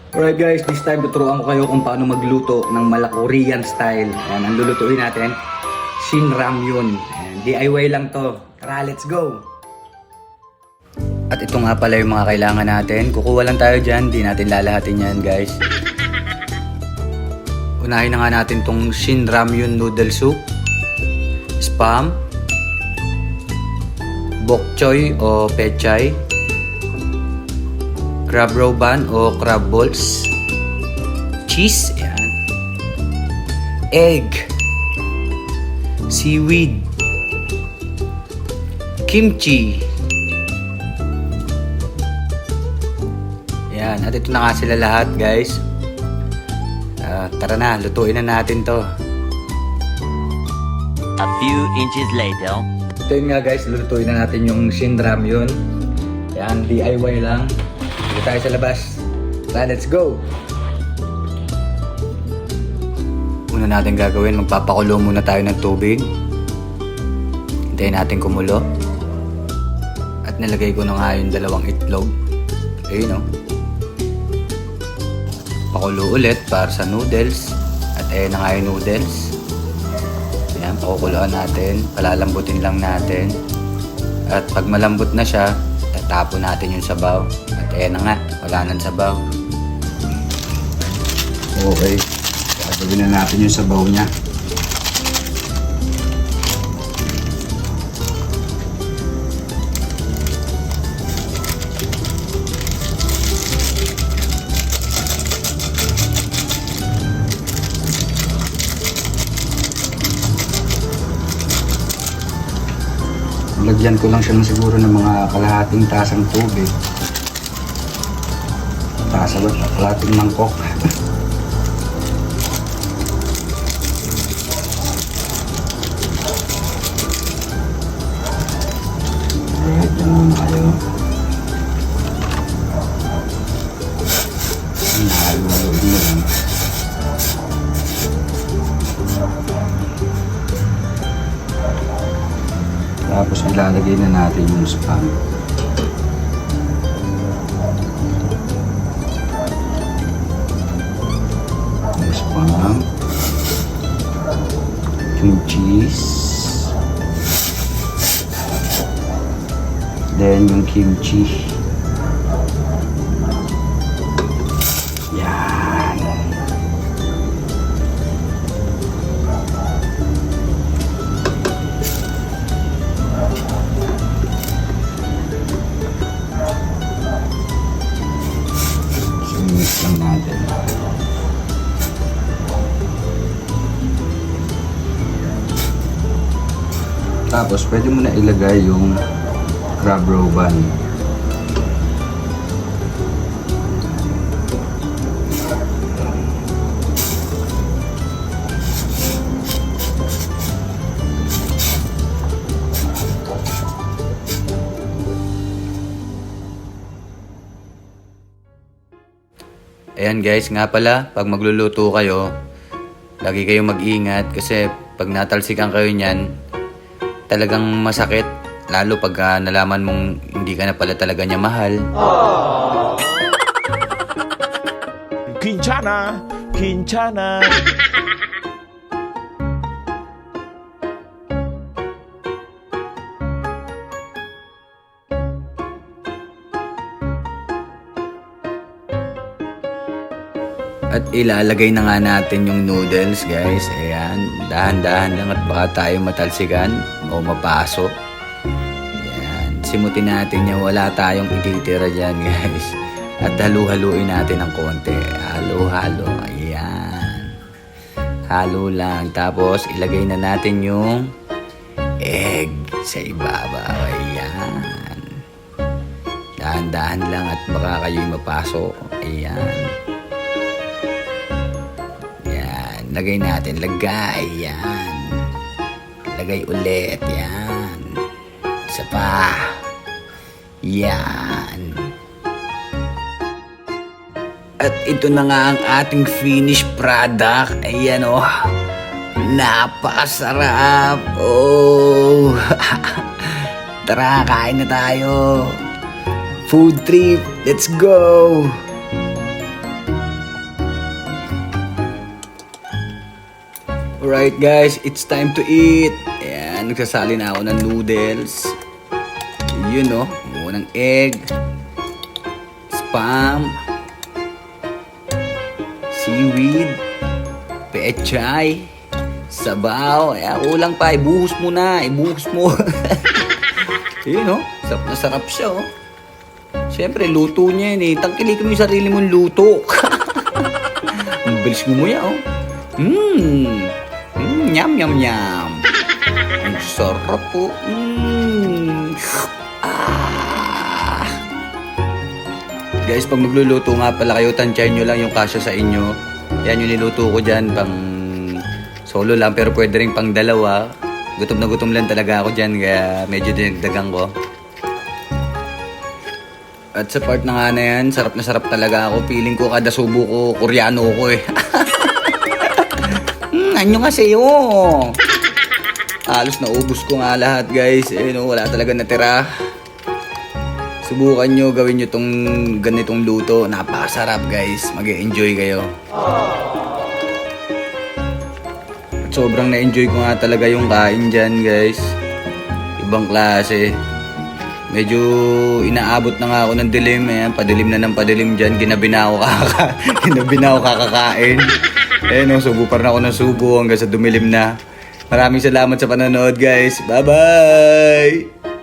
Alright guys, this time tuturuan ko kayo kung paano magluto ng Korean style. Ayan, ang lulutuin natin, Shin Ramyun. Ayan, DIY lang to. Tara, let's go! At ito nga pala yung mga kailangan natin. Kukuha lang tayo dyan, di natin lalahatin yan guys. Unahin na nga natin tong Shin Ramyun noodle soup, spam, bok choy o pechay, crab roe bun o crab balls, cheese, yan, egg, seaweed, kimchi. Yan, at ito na nga sila lahat guys. Tara na, lutuin na natin to. A few inches later. Ito yun nga guys, lutuin na natin yung Shin Ramyun. Yan, DIY lang. Dito tayo sa labas. Tara, let's go! Una natin gagawin, magpapakulo muna tayo ng tubig. Hintayin natin kumulo. At nilagay ko na nga yung dalawang itlog. Ayun o. Pakulo ulit para sa noodles. At ayun na nga yung noodles. Ayan, pakukuluan natin. Palalambutin lang natin. At pag malambot na siya, tatapon natin yung sabaw. At ayun na nga, wala nang sabaw. Okay. Gagawin na natin yung sabaw niya. Lagyan ko lang siya ng siguro ng mga kalahating tasang tubig. Tasa ba? Kalahating mangkok. Alright, yan naman tayo. Nahalo-halo din lang. Tapos ilalagay na natin yung spam. Yung spam. Yung cheese. Then yung kimchi. Yan. Mix lang natin. Tapos pwede mo na ilagay yung crab roe bun. Ayan guys, nga pala, pag magluluto kayo, lagi kayong mag-ingat kasi pag natalsikan kayo niyan, talagang masakit. Lalo pag nalaman mong hindi ka na pala talaga niya mahal. 괜찮아, 괜찮아. At ilalagay na nga natin yung noodles guys. Ayan, dahan-dahan lang at baka tayo matalsikan o mapasok. Ayan, simutin natin yan. Wala tayong ititira dyan guys. At halu-haluin natin ng konti. Halo-halo. Ayan. Halo lang. Tapos ilagay na natin yung egg sa ibabaw. Ayan. Dahan-dahan lang at baka kayo'y mapasok. Ayan. Lagay natin, lagay, yan. Lagay ulit, yan. Isa pa. Yan. At ito na nga ang ating finished product. Ayan o. Napakasarap. Oh. Tara, kain na tayo. Food trip. Let's go. Alright guys, it's time to eat. Ayan, nagsasali na ako ng noodles. Yun no, unang egg, spam, seaweed, pechay, sabaw. Ayan, ulang pa, ibuhos mo na, ibuhos mo. Yun no, sarap na sarap siya oh. Siyempre, luto niya yun eh. Tangkilikin mo yung sarili mong luto. Ang bilis mo yan oh. Nyam, nyam, nyam. Ang sarap po. Guys, pag magluluto nga pala kayo, tansyahin nyo lang yung kasya sa inyo. Yan yung niluto ko dyan, pang solo lang, pero pwede rin pang dalawa. Gutom na gutom lang talaga ako dyan, kaya medyo dinagdagan ko. At sa part na nga na yan, sarap na sarap talaga ako. Feeling ko kada subo ko, Koreano ko eh. Anyo kasi yun. Halos naubos ko nga lahat guys. Eh, no, wala talaga natira. Subukan nyo, gawin nyo tong ganitong luto. Napakasarap guys. Mag-e-enjoy kayo. At sobrang na-enjoy ko nga talaga yung kain dyan guys. Ibang klase. Medyo inaabot na nga ako ng dilim. Ayan, padilim na ng padilim dyan. Ginabi na ako kakakain. Eh no, subo pa rin ako ng subo hanggang sa dumilim na. Maraming salamat sa panonood guys. Bye-bye!